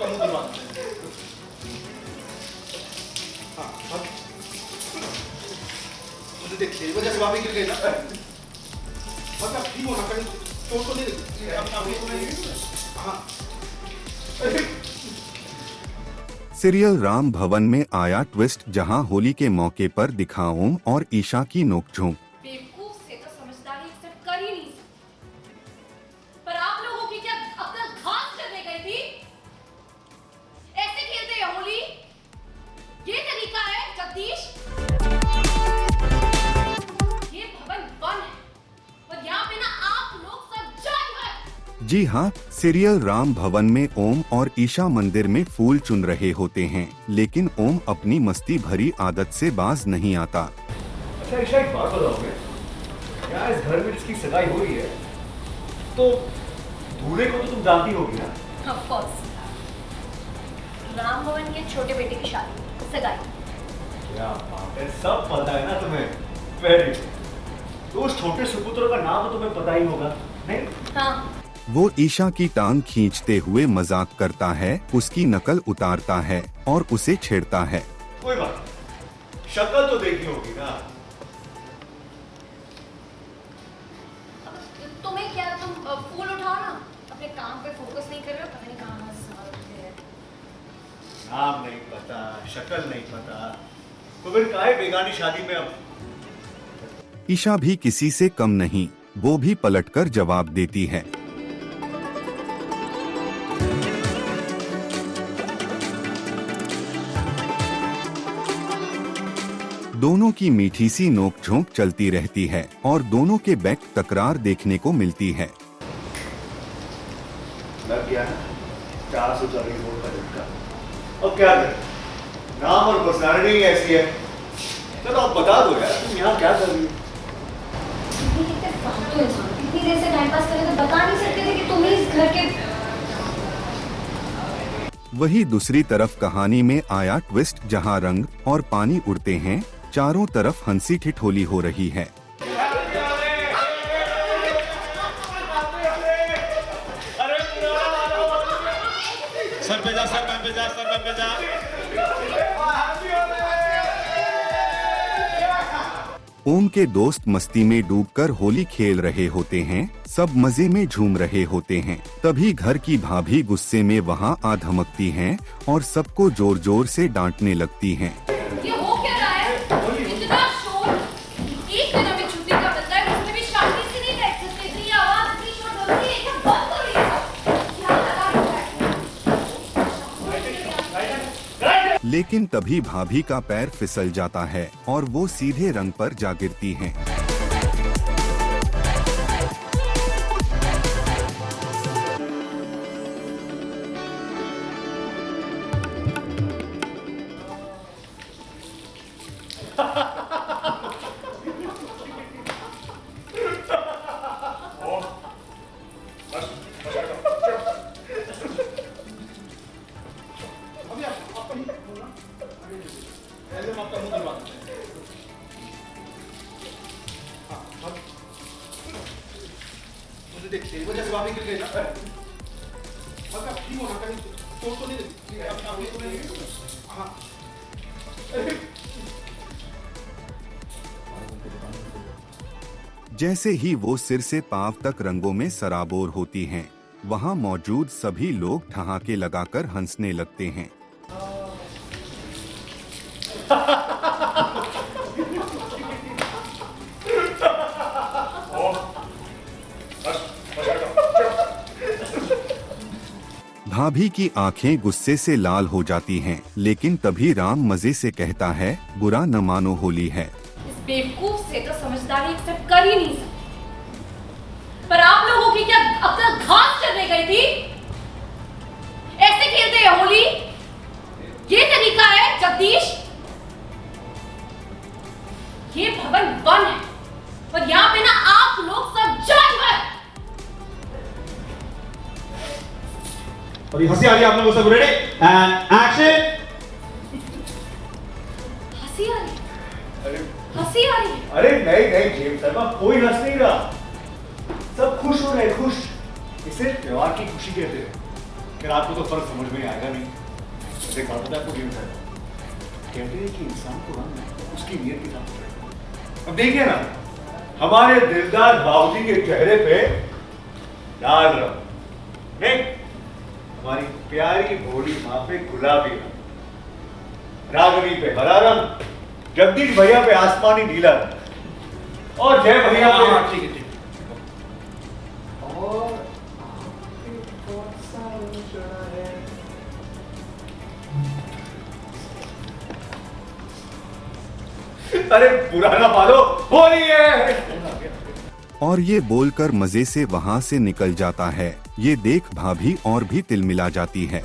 आपका मुंह धुलवा देते हैं। हाँ, हाँ। मुझे देखिए वजह से भाभी गिर गई ना। मतलब आप ठीक हो ना, कहीं चोट तो नहीं लगी? आप ठीक हो नहीं? हाँ। सीरियल राम भवन में आया ट्विस्ट, जहां होली के मौके पर दिखा ओम और ईशा की नोकझोंक। बेवकूफ से तो समझदारी एक्सेप्ट कर ही नहीं सकते। पर आप लोगों की क्या अक्ल घास करने गई थी? ऐसे खेलते हैं होली? ये तरीका है जगदीश? ये भवन वन है और यहाँ पे ना आप लोग सब जानवर। जी हाँ, सीरियल राम भवन में ओम और ईशा मंदिर में फूल चुन रहे होते हैं, लेकिन ओम अपनी मस्ती भरी आदत से बाज नहीं आता। अच्छा ईशा, एक बात बताओगे, क्या इस घर में जिसकी सगाई हो रही है तो दूल्हे को तो तुम जानती होगी ना? Of course. राम भवन के छोटे बेटे की शादी, सगाई। क्या बात है, सब पता है ना तुम्हें? Very good. तो उस छोटे सुपुत्र का नाम तो तुम्हें पता ही होगा, नहीं? हाँ। वो ईशा की टांग खींचते हुए मजाक करता है, उसकी नकल उतारता है और उसे छेड़ता है। कोई बात नहीं, शक्ल तो देखी होगी ना? तुम्हें क्या, तुम फूल उठाओ ना, अपने काम पे फोकस नहीं कर रहे हो, पता नहीं कहाँ सवाल उठते हैं। नाम नहीं पता, शक्ल नहीं पता, तो फिर काहे बेगानी शादी में अब? ईशा भी किसी से कम नहीं, वो भी पलटकर जवाब देती है। दोनों की मीठी सी नोक-झोंक चलती रहती है और दोनों के बैक तकरार देखने को मिलती है। लग गया ना 440 वोट का झटका। अब क्या करें, नाम और पर्सनालिटी ऐसी है। चलो आप बता दो यार, तुम यहाँ क्या कर रही हो? कितने फालतू इंसान, इतनी देर से टाइम पास कर रहे थे, बता नहीं सकते थे कि तुम ही इस घर के। वही दूसरी तरफ कहानी में आया ट्विस्ट, जहां रंग और पानी उड़ते हैं, चारों तरफ हंसी ठिठोली हो रही है। सर पे जा, सर पे जा, सर पे जा। ओम के दोस्त मस्ती में डूबकर होली खेल रहे होते हैं, सब मजे में झूम रहे होते हैं। तभी घर की भाभी गुस्से में वहां आ धमकती हैं और सबको जोर जोर से डांटने लगती हैं। ये हो क्या रहा है? इतना शोर, एक दिन हमें छुट्टी का मिलता है, उसमें भी शांति से नहीं बैठ सकते। इतनी आवाज, इतनी शोर हो रही है, क्या बंद करो ये सब। क्या लगा है? लेकिन तभी भाभी का पैर फिसल जाता है और वो सीधे रंग पर जा गिरती हैं। अभी आपका मुंह धुलवा, पहले हम आपका मुंह धुलवा देते हैं। हाँ, हाँ। मुझे देखिए वजह से भाभी गिर गई ना। मतलब आप ठीक हो ना, कहीं चोट तो नहीं लगी? आप ठीक हो नहीं? हाँ। जैसे ही वो सिर से पांव तक रंगों में सराबोर होती हैं, वहां मौजूद सभी लोग ठहाके लगाकर हंसने लगते हैं। भाभी की आंखें गुस्से से लाल हो जाती हैं, लेकिन तभी राम मजे से कहता है, बुरा न मानो होली है। इस बेवकूफ से तो समझदारी एक्सेप्ट कर ही नहीं सकते। पर आप लोगों की क्या अक्ल घास करने गई थी? ऐसे खेलते हैं होली? ये तरीका है जगदीश? ये भवन वन है और यहाँ पे ना आप लोग सब जानवर। अभी हंसी आ रही है आप लोगों को? सब रेडी एंड एक्शन। हंसी आ रही है? अरे हंसी आ रही है? अरे नहीं नहीं जेम्स शर्मा, कोई हंस नहीं रहा, सब खुश हो रहे, खुश। इसे त्योहार की खुशी कहते हैं। फिर आपको तो फर्क समझ में आएगा नहीं। देखा पता आपको क्यों था? कहते हैं कि इंसान को रंग उसकी नीयत के साथ होता है। अब देखिए ना, हमारे दिलदार बाबूजी के चेहरे पे लाल रंग, नहीं, हमारी प्यारी भोली माँ पे गुलाबी रंग, रागनी पे हरा रंग, जगदीश भैया पे आसमानी नीला रंग, और जय भैया पे हाँ, ठीक है। और आपके कौन सा रंग चढ़ा है? अरे पुराना पालो होली है। और ये बोलकर मजे से वहाँ से निकल जाता है। ये देख भाभी और भी तिलमिला जाती है।